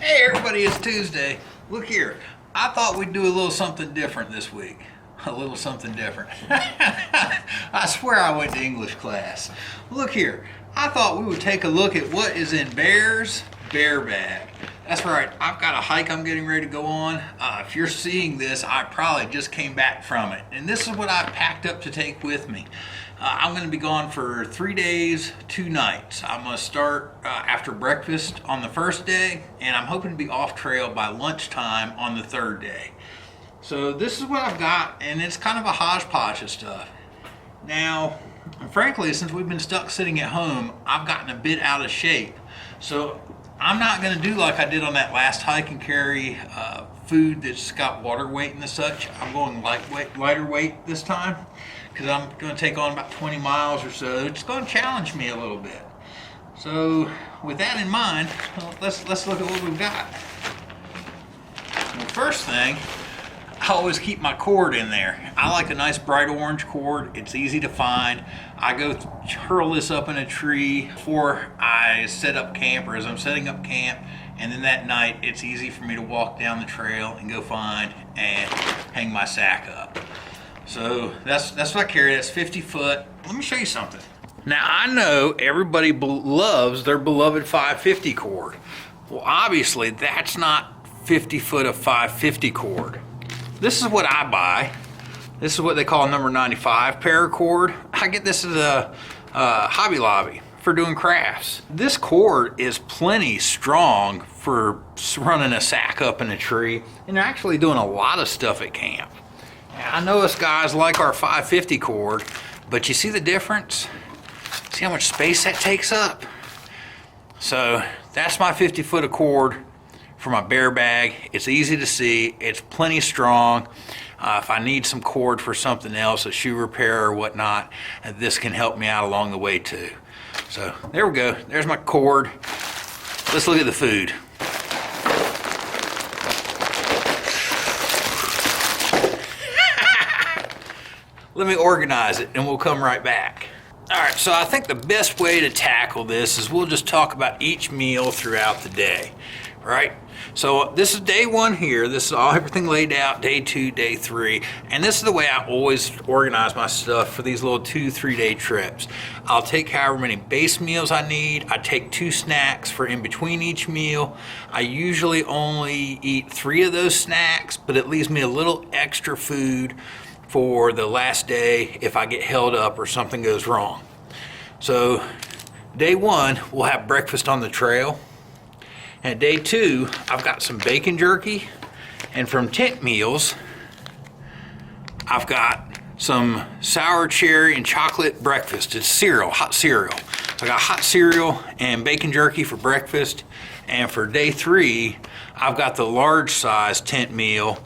Hey everybody, it's Tuesday. Look here, I thought we'd do a little something different this week. A little something different. I swear I went to English class. Look here, I thought we would take a look at what is in Bear's bear bag. That's right, I've got a hike I'm getting ready to go on. If you're seeing this, I probably just came back from it. And this is what I packed up to take with me. I'm going to be gone for 3 days, 2 nights. I'm going to start after breakfast on the first day, and I'm hoping to be off trail by lunchtime on the 3rd day. So this is what I've got, and it's kind of a hodgepodge of stuff. Now, frankly, since we've been stuck sitting at home, I've gotten a bit out of shape. So I'm not going to do like I did on that last hike and carry food that's got water weight and such. I'm going lighter weight this time, because I'm going to take on about 20 miles or so. It's going to challenge me a little bit. So with that in mind, let's look at what we've got. Well, first thing, I always keep my cord in there. I like a nice bright orange cord. It's easy to find. I go hurl this up in a tree before I set up camp, or as I'm setting up camp, and then that night it's easy for me to walk down the trail and go find and hang my sack up. So that's what I carry. That's 50 foot. Let me show you something. Now I know everybody loves their beloved 550 cord. Well, obviously that's not 50 foot of 550 cord. This is what I buy. This is what they call a number 95 paracord. I get this at a Hobby Lobby for doing crafts. This cord is plenty strong for running a sack up in a tree and actually doing a lot of stuff at camp. I know us guys like our 550 cord, but you see the difference? See how much space that takes up? So that's my 50 foot of cord for my bear bag. It's easy to see, it's plenty strong. If I need some cord for something else, a shoe repair or whatnot, this can help me out along the way too. So there we go, there's my cord. Let's look at the food. Let me organize it and we'll come right back. All right, so I think the best way to tackle this is we'll just talk about each meal throughout the day, right? So this is day 1 here. This is everything laid out, day 2, day 3. And this is the way I always organize my stuff for these little 2-3 day trips. I'll take however many base meals I need. I take 2 snacks for in between each meal. I usually only eat 3 of those snacks, but it leaves me a little extra food for the last day if I get held up or something goes wrong. So day 1, we'll have breakfast on the trail. And day 2, I've got some bacon jerky, and from Tent Meals, I've got some sour cherry and chocolate breakfast. It's cereal, hot cereal. I got hot cereal and bacon jerky for breakfast. And for day 3, I've got the large size tent meal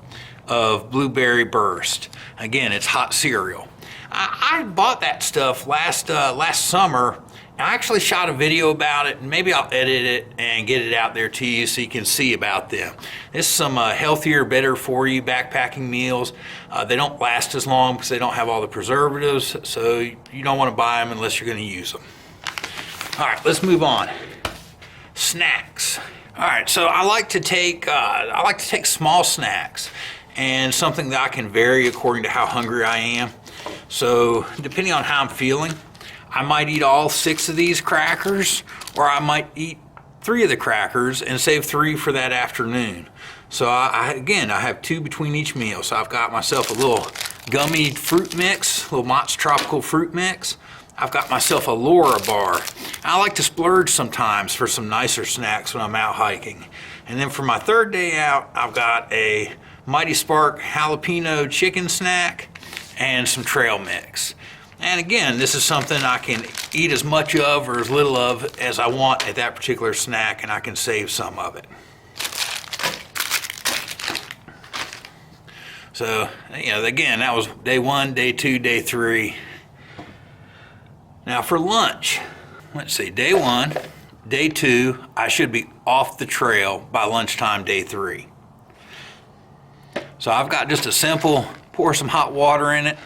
of blueberry burst. Again, it's hot cereal. I bought that stuff last summer. I actually shot a video about it, and maybe I'll edit it and get it out there to you so you can see about them. This is some healthier, better for you backpacking meals. They don't last as long because they don't have all the preservatives, so you don't want to buy them unless you're going to use them. All right, let's move on. Snacks. All right, so I like to take small snacks and something that I can vary according to how hungry I am. So depending on how I'm feeling, I might eat all 6 of these crackers, or I might eat 3 of the crackers and save 3 for that afternoon. So I have 2 between each meal. So I've got myself a little gummy fruit mix, a little Mott's Tropical Fruit Mix. I've got myself a Laura bar. I like to splurge sometimes for some nicer snacks when I'm out hiking. And then for my 3rd day out, I've got a Mighty Spark jalapeno chicken snack and some trail mix. And again, this is something I can eat as much of or as little of as I want at that particular snack, and I can save some of it. So, again, that was day 1, day 2, day 3. Now for lunch, let's see, day 1, day 2, I should be off the trail by lunchtime, day 3. So I've got just a simple, pour some hot water in it,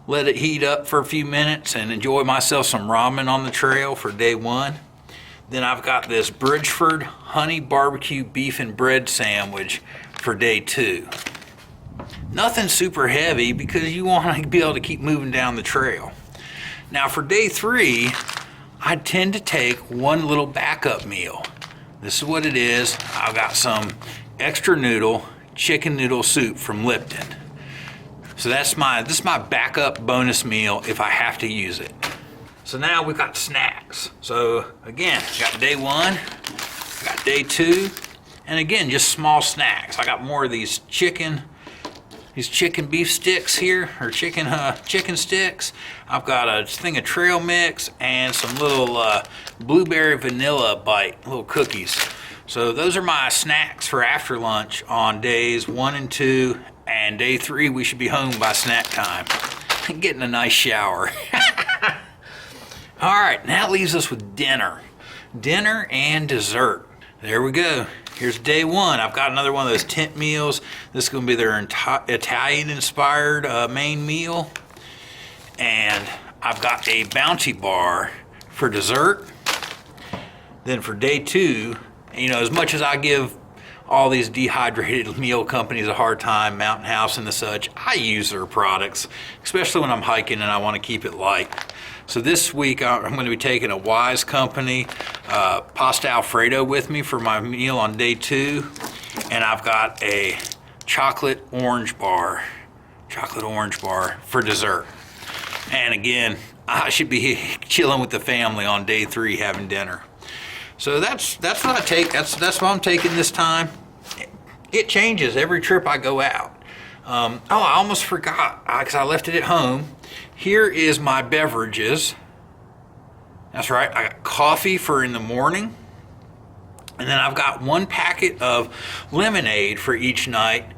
let it heat up for a few minutes, and enjoy myself some ramen on the trail for day 1. Then I've got this Bridgeford honey barbecue beef and bread sandwich for day 2. Nothing super heavy because you want to be able to keep moving down the trail. Now for day 3, I tend to take one little backup meal. This is what it is. I've got some extra noodle, chicken noodle soup from Lipton. So this is my backup bonus meal if I have to use it. So now we've got snacks. So again, got day 1, got day 2, and again, just small snacks. I got more of these chicken beef sticks here, or chicken sticks. I've got a thing of trail mix and some little blueberry vanilla bite, little cookies. So those are my snacks for after lunch on days 1 and 2, and day 3 we should be home by snack time. Getting a nice shower. All right, now it leaves us with dinner. Dinner and dessert. There we go. Here's day 1. I've got another one of those tent meals. This is going to be their Italian-inspired main meal. And I've got a Bounty bar for dessert. Then for day 2, as much as I give all these dehydrated meal companies a hard time, Mountain House and the such, I use their products, especially when I'm hiking and I want to keep it light. So this week I'm going to be taking a Wise Company pasta Alfredo with me for my meal on day 2, and I've got a chocolate orange bar for dessert. And again, I should be chilling with the family on day 3 having dinner. So that's what I take. That's what I'm taking this time. It changes every trip I go out. I almost forgot because I left it at home. Here is my beverages. That's right, I got coffee for in the morning. And then I've got 1 packet of lemonade for each night.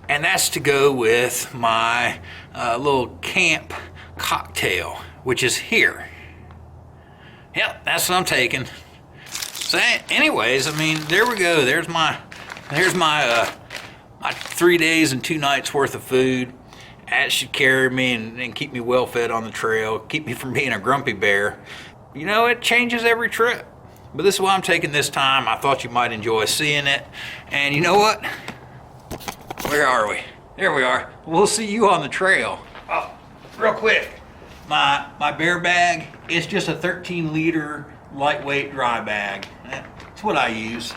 And that's to go with my little camp cocktail, which is here. Yep, that's what I'm taking. So anyways, there we go. There's my 3 days and 2 nights worth of food. That should carry me and keep me well fed on the trail, keep me from being a grumpy bear. It changes every trip. But this is what I'm taking this time. I thought you might enjoy seeing it. And you know what? Where are we? There we are. We'll see you on the trail. Oh, real quick. My bear bag, it's just a 13-liter lightweight dry bag. That's what I use.